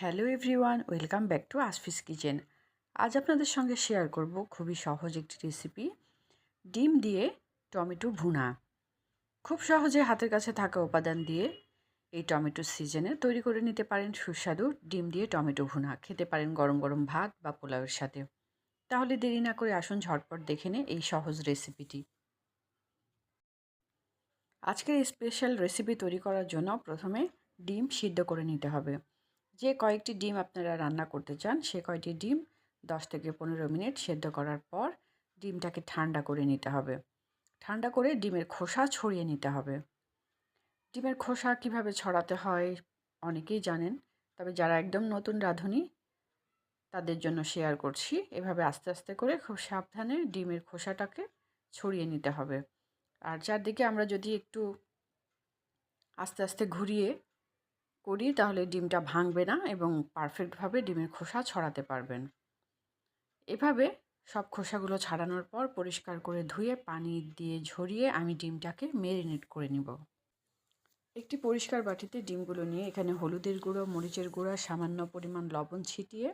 Hello everyone, welcome back to আসফিস kitchen. আজ আপনাদের সঙ্গে শেয়ার করব খুবই সহজ একটি রেসিপি, ডিম দিয়ে টমেটো ভুনা। খুব সহজে হাতের কাছে থাকা উপাদান দিয়ে এই টমেটো সিজনে তৈরি করে নিতে পারেন সুস্বাদু ডিম দিয়ে টমেটো ভুনা। খেতে পারেন গরম গরম ভাত বা পোলাওয়ের সাথে। তাহলে দেরি না করে আসুন ঝটপট দেখে নে এই সহজ রেসিপিটি। আজকের এই স্পেশাল রেসিপি তৈরি করার জন্য প্রথমে ডিম সিদ্ধ করে নিতে হবে। যে কয়েকটি ডিম আপনারা রান্না করতে চান সে কয়টি ডিম 10 থেকে 15 মিনিট সেদ্ধ করার পর ডিমটাকে ঠান্ডা করে নিতে হবে। ঠান্ডা করে ডিমের খোসা ছড়িয়ে নিতে হবে। ডিমের খোসা কিভাবে ছড়াতে হয় অনেকেই জানেন, তবে যারা একদম নতুন রাঁধুনি তাদের জন্য শেয়ার করছি। এভাবে আস্তে আস্তে করে খুব সাবধানে ডিমের খোসাটাকে ছড়িয়ে নিতে হবে। আর চারদিকে আমরা যদি একটু আস্তে আস্তে ঘুরিয়ে করি তাহলে ডিমটা ভাঙবে না এবং পারফেক্টভাবে ডিমের খোসা ছড়াতে পারবেন। এভাবে সব খোসাগুলো ছাড়ানোর পর পরিষ্কার করে ধুয়ে পানি দিয়ে ঝরিয়ে আমি ডিমটাকে ম্যারিনেট করে নিব। একটি পরিষ্কার বাটিতে ডিমগুলো নিয়ে এখানে হলুদের গুঁড়ো, মরিচের গুঁড়া, সামান্য পরিমাণ লবণ ছিটিয়ে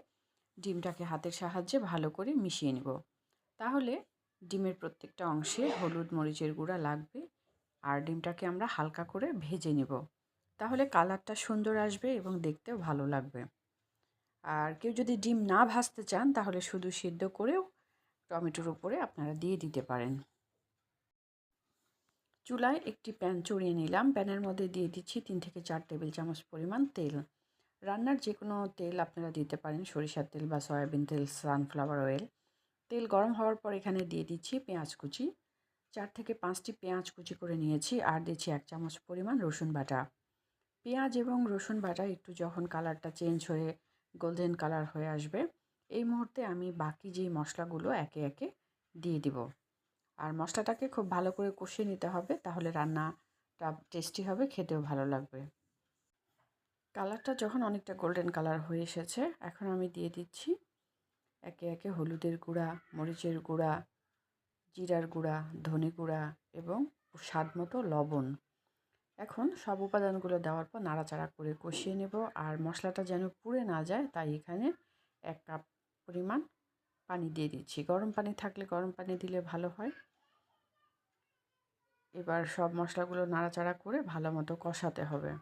ডিমটাকে হাতের সাহায্যে ভালো করে মিশিয়ে নিব। তাহলে ডিমের প্রত্যেকটা অংশে হলুদ মরিচের গুঁড়া লাগবে। আর ডিমটাকে আমরা হালকা করে ভেজে নিব। তাহলে কালারটা সুন্দর আসবে এবং দেখতেও ভালো লাগবে। আর কেউ যদি ডিম না ভাজতে চান তাহলে শুধু সিদ্ধ করেও টমেটোর উপরে আপনারা দিয়ে দিতে পারেন। চুলায় একটি প্যান চড়িয়ে নিলাম। প্যানের মধ্যে দিয়ে দিচ্ছি 3 থেকে 4 টেবিল চামচ পরিমাণ তেল। রান্নার যে কোনো তেল আপনারা দিতে পারেন, সরিষার তেল বা সয়াবিন তেল, সানফ্লাওয়ার অয়েল। তেল গরম হওয়ার পর এখানে দিয়ে দিচ্ছি পেঁয়াজ কুচি। 4 থেকে 5টি পেঁয়াজ কুচি করে নিয়েছি। আর দিচ্ছি 1 চামচ পরিমাণ রসুন বাটা। পেঁয়াজ এবং রসুন বাটা একটু যখন কালারটা চেঞ্জ হয়ে গোল্ডেন কালার হয়ে আসবে, এই মুহূর্তে আমি বাকি যেই মশলাগুলো একে একে দিয়ে দিব। আর মশলাটাকে খুব ভালো করে কষিয়ে নিতে হবে, তাহলে রান্নাটা টেস্টি হবে, খেতেও ভালো লাগবে। কালারটা যখন অনেকটা গোল্ডেন কালার হয়ে এসেছে, এখন আমি দিয়ে দিচ্ছি একে একে হলুদের গুঁড়া, মরিচের গুঁড়া, জিরার গুঁড়া, ধনে গুঁড়া এবং স্বাদ মতো লবণ। এখন সব উপাদানগুলো দেওয়ার পর নাড়াচাড়া করে কষিয়ে নেব। আর মশলাটা যেন পুড়ে না যায় তাই এখানে 1 কাপ পরিমাণ পানি দিয়ে দিচ্ছি। গরম পানি থাকলে গরম পানি দিলে ভালো হয়। এবার সব মশলাগুলো নাড়াচাড়া করে ভালো মতো কষাতে হবে।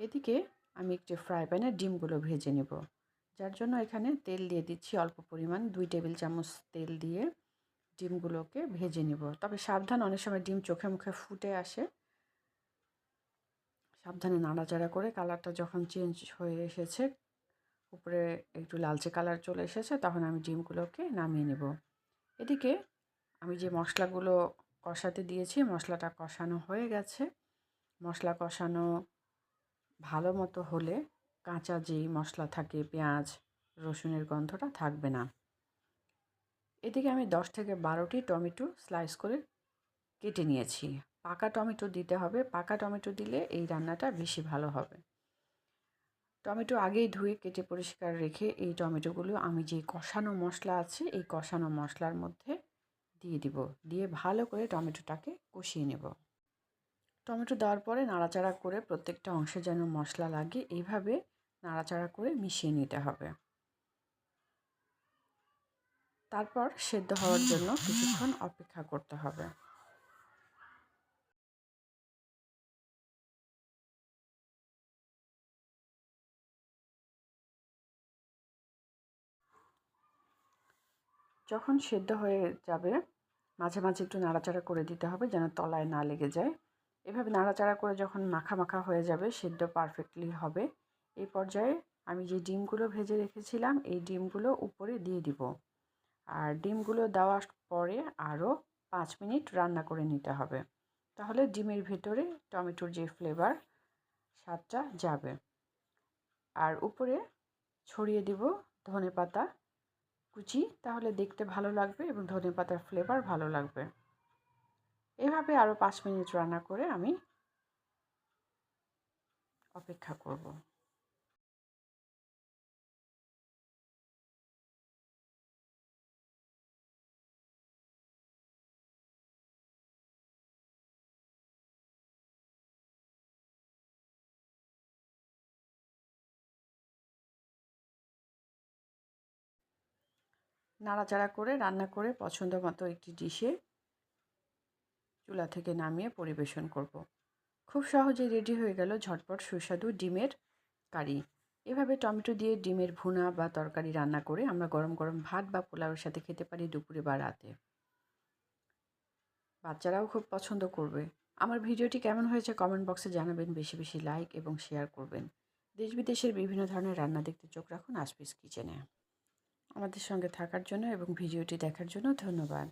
এদিকে আমি একটি ফ্রাই প্যানে ডিমগুলো ভেজে নেব, যার জন্য এখানে তেল দিয়ে দিচ্ছি অল্প পরিমাণ 2 টেবিল চামচ তেল দিয়ে ডিমগুলোকে ভেজে নেব। তবে সাবধান, অনেক সময় ডিম চোখে মুখে ফুটে আসে। সাবধানে নাড়াচাড়া করে কালারটা যখন চেঞ্জ হয়ে এসেছে, উপরে একটু লালচে কালার চলে এসেছে, তখন আমি ডিমগুলোকে নামিয়ে নেব। এদিকে আমি যে মশলাগুলো কষাতে দিয়েছি, মশলাটা কষানো হয়ে গেছে। মশলা কষানো ভালো মতো হলে কাঁচা যেই মশলা থাকে, পেঁয়াজ রসুনের গন্ধটা থাকবে না। এদিকে আমি 10 থেকে 12টি টমেটো স্লাইস করে কেটে নিয়েছি। পাকা টমেটো দিতে হবে, পাকা টমেটো দিলে এই রান্নাটা বেশি ভালো হবে। টমেটো আগেই ধুয়ে কেটে পরিষ্কার রেখে এই টমেটোগুলো আমি যে কষানো মশলা আছে এই কষানো মশলার মধ্যে দিয়ে দিব। দিয়ে ভালো করে টমেটোটাকে কষিয়ে নেব। টমেটো দেওয়ার পরে নাড়াচাড়া করে প্রত্যেকটা অংশে যেন মশলা লাগে এইভাবে নাড়াচাড়া করে মিশিয়ে নিতে হবে। তারপর সেদ্ধ হওয়ার জন্য কিছুক্ষণ অপেক্ষা করতে হবে। যখন সেদ্ধ হয়ে যাবে, মাঝে মাঝে একটু নাড়াচাড়া করে দিতে হবে যেন তলায় না লেগে যায়। এভাবে নাড়াচাড়া করে যখন মাখা মাখা হয়ে যাবে, সেদ্ধ পারফেক্টলি হবে, এই পর্যায়ে আমি যে ডিমগুলো ভেজে রেখেছিলাম এই ডিমগুলো উপরে দিয়ে দিব। আর ডিমগুলো দেওয়ার পরে আরও 5 মিনিট রান্না করে নিতে হবে। তাহলে ডিমের ভেতরে টমেটোর যে ফ্লেভার, স্বাদটা যাবে। আর উপরে ছড়িয়ে দিব ধনেপাতা কুচি, তাহলে দেখতে ভালো লাগবে এবং ধনেপাতার ফ্লেভার ভালো লাগবে। এভাবে আরও 5 মিনিট রান্না করে আমি অপেক্ষা করব। নাড়াচাড়া করে রান্না করে পছন্দ মতো একটি ডিশে চুলা থেকে নামিয়ে পরিবেশন করব। খুব সহজেই রেডি হয়ে গেল ঝটপট সুস্বাদু ডিমের কারি। এভাবে টমেটো দিয়ে ডিমের ভুনা বা তরকারি রান্না করে আমরা গরম গরম ভাত বা পোলাওয়ের সাথে খেতে পারি দুপুরে বা রাতে। বাচ্চারাও খুব পছন্দ করবে। আমার ভিডিওটি কেমন হয়েছে কমেন্ট বক্সে জানাবেন, বেশি বেশি লাইক এবং শেয়ার করবেন। দেশ বিদেশের বিভিন্ন ধরনের রান্না দেখতে চোখ রাখুন আসপিস কিচেনে। আমাদের সঙ্গে থাকার জন্য এবং ভিডিওটি দেখার জন্য ধন্যবাদ।